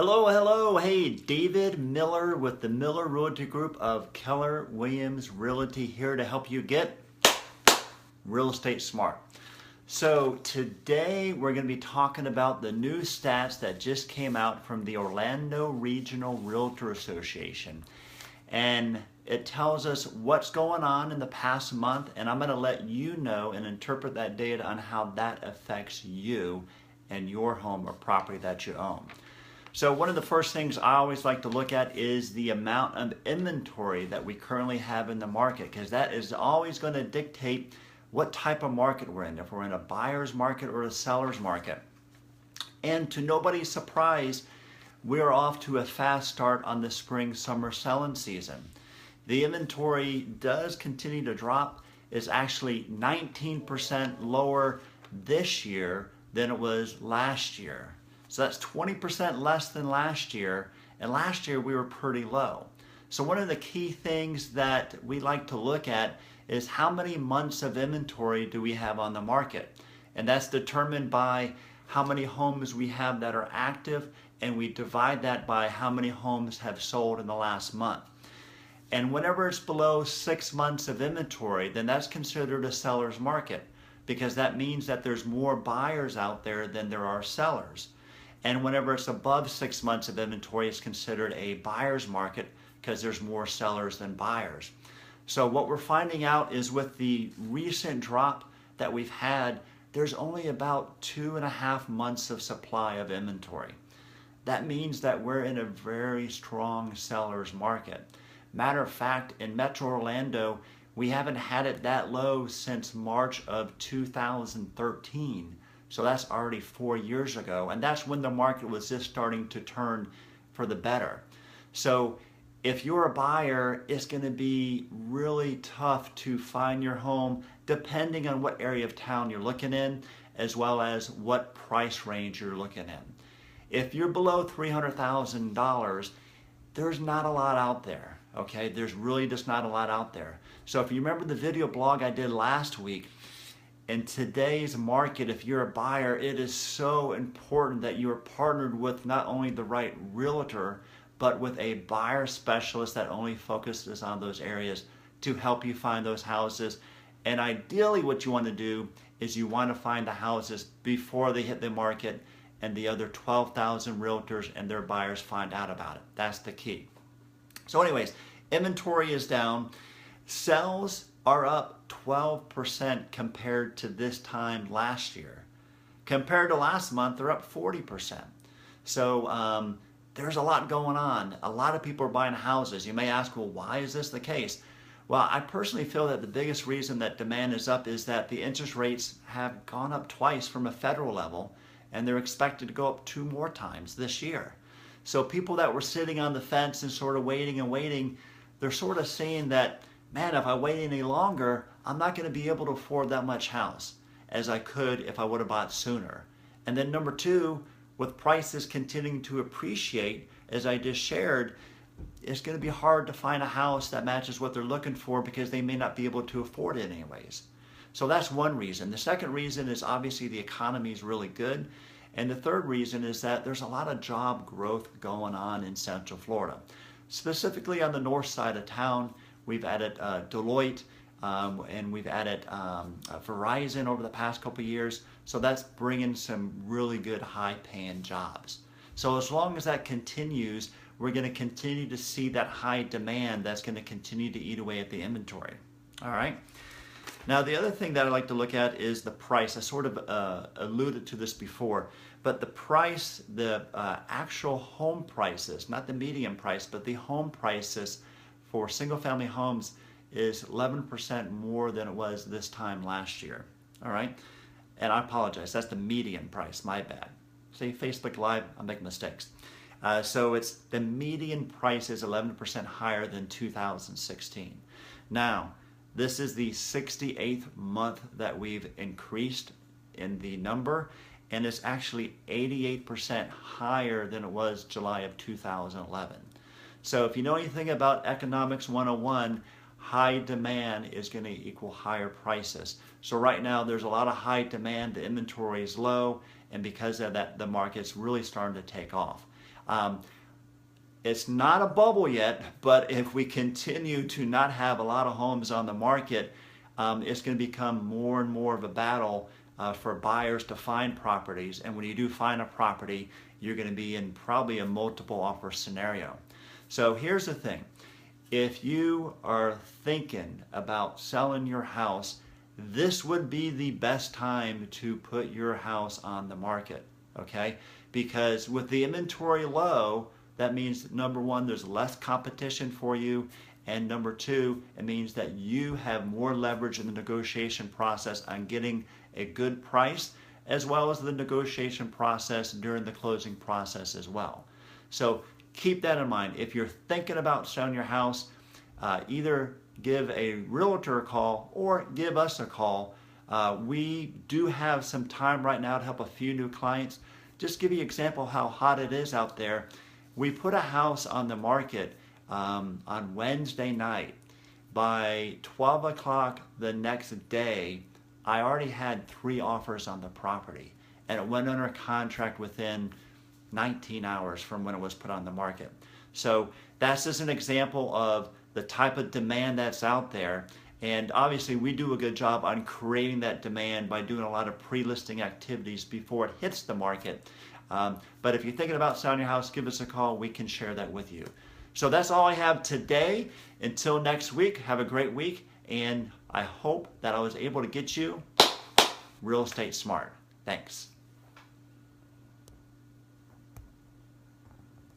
Hello, hello. Hey, David Miller with the Miller Realty Group of Keller Williams Realty here to help you get real estate smart. So today we're going to be talking about the new stats that just came out from the Orlando Regional Realtor Association. And it tells us what's going on in the past month, and I'm going to let you know and interpret that data on how that affects you and your home or property that you own. So one of the first things I always like to look at is the amount of inventory that we currently have in the market, because that is always going to dictate what type of market we're in, if we're in a buyer's market or a seller's market. And to nobody's surprise, we're off to a fast start on the spring-summer selling season. The inventory does continue to drop. It's actually 19% lower this year than it was last year. So that's 20% less than last year, and last year we were pretty low. So one of the key things that we like to look at is how many months of inventory do we have on the market? And that's determined by how many homes we have that are active, and we divide that by how many homes have sold in the last month. And whenever it's below 6 months of inventory, then that's considered a seller's market, because that means that there's more buyers out there than there are sellers. And whenever it's above 6 months of inventory, it's considered a buyer's market because there's more sellers than buyers. So what we're finding out is with the recent drop that we've had, there's only about 2.5 months of supply of inventory. That means that we're in a very strong seller's market. Matter of fact, in Metro Orlando, we haven't had it that low since March of 2013. So that's already 4 years ago, and that's when the market was just starting to turn for the better. So if you're a buyer, it's going to be really tough to find your home depending on what area of town you're looking in, as well as what price range you're looking in. If you're below $300,000, there's not a lot out there, okay? There's really just not a lot out there. So if you remember the video blog I did last week, in today's market, if you're a buyer, it is so important that you are partnered with not only the right realtor, but with a buyer specialist that only focuses on those areas to help you find those houses. And ideally what you want to do is you want to find the houses before they hit the market and the other 12,000 realtors and their buyers find out about it. That's the key. So anyways, inventory is down. Sales are up 12% compared to this time last year. Compared to last month, they're up 40%. So there's a lot going on. A lot of people are buying houses. You may ask, well, why is this the case? Well, I personally feel that the biggest reason that demand is up is that the interest rates have gone up twice from a federal level, and they're expected to go up 2 more times this year. So people that were sitting on the fence and sort of waiting and waiting, they're sort of saying that, man, if I wait any longer, I'm not going to be able to afford that much house as I could if I would have bought sooner. And then number 2, with prices continuing to appreciate, as I just shared, it's going to be hard to find a house that matches what they're looking for because they may not be able to afford it anyways. So that's one reason. The second reason is obviously the economy is really good. And the third reason is that there's a lot of job growth going on in Central Florida. Specifically on the north side of town, we've added Deloitte, and we've added Verizon over the past couple of years. So that's bringing some really good high-paying jobs. So as long as that continues, we're going to continue to see that high demand that's going to continue to eat away at the inventory. All right. Now the other thing that I like to look at is the price. I sort of alluded to this before, but the price, the actual home prices, not the median price, but the home prices for single-family homes is 11% more than it was this time last year. All right, and I apologize. That's the median price. My bad. See, Facebook Live, I'm making mistakes. So it's the median price is 11% higher than 2016. Now, this is the 68th month that we've increased in the number, and it's actually 88% higher than it was July of 2011. So if you know anything about Economics 101, high demand is going to equal higher prices. So right now there's a lot of high demand, the inventory is low, and because of that the market's really starting to take off. It's not a bubble yet, but if we continue to not have a lot of homes on the market, it's going to become more and more of a battle for buyers to find properties. And when you do find a property, you're going to be in probably a multiple offer scenario. So here's the thing. If you are thinking about selling your house, this would be the best time to put your house on the market, okay? Because with the inventory low, that means, number one, there's less competition for you, and number two, it means that you have more leverage in the negotiation process on getting a good price, as well as the negotiation process during the closing process as well. So keep that in mind. If you're thinking about selling your house, either give a realtor a call or give us a call. We do have some time right now to help a few new clients. Just give you an example of how hot it is out there. We put a house on the market on Wednesday night. By 12 o'clock the next day, I already had 3 offers on the property, and it went under contract within 19 hours from when it was put on the market. So that's just an example of the type of demand that's out there. And obviously we do a good job on creating that demand by doing a lot of pre-listing activities before it hits the market. But if you're thinking about selling your house, give us a call. We can share that with you. So that's all I have today. Until next week, have a great week. And I hope that I was able to get you real estate smart. Thanks.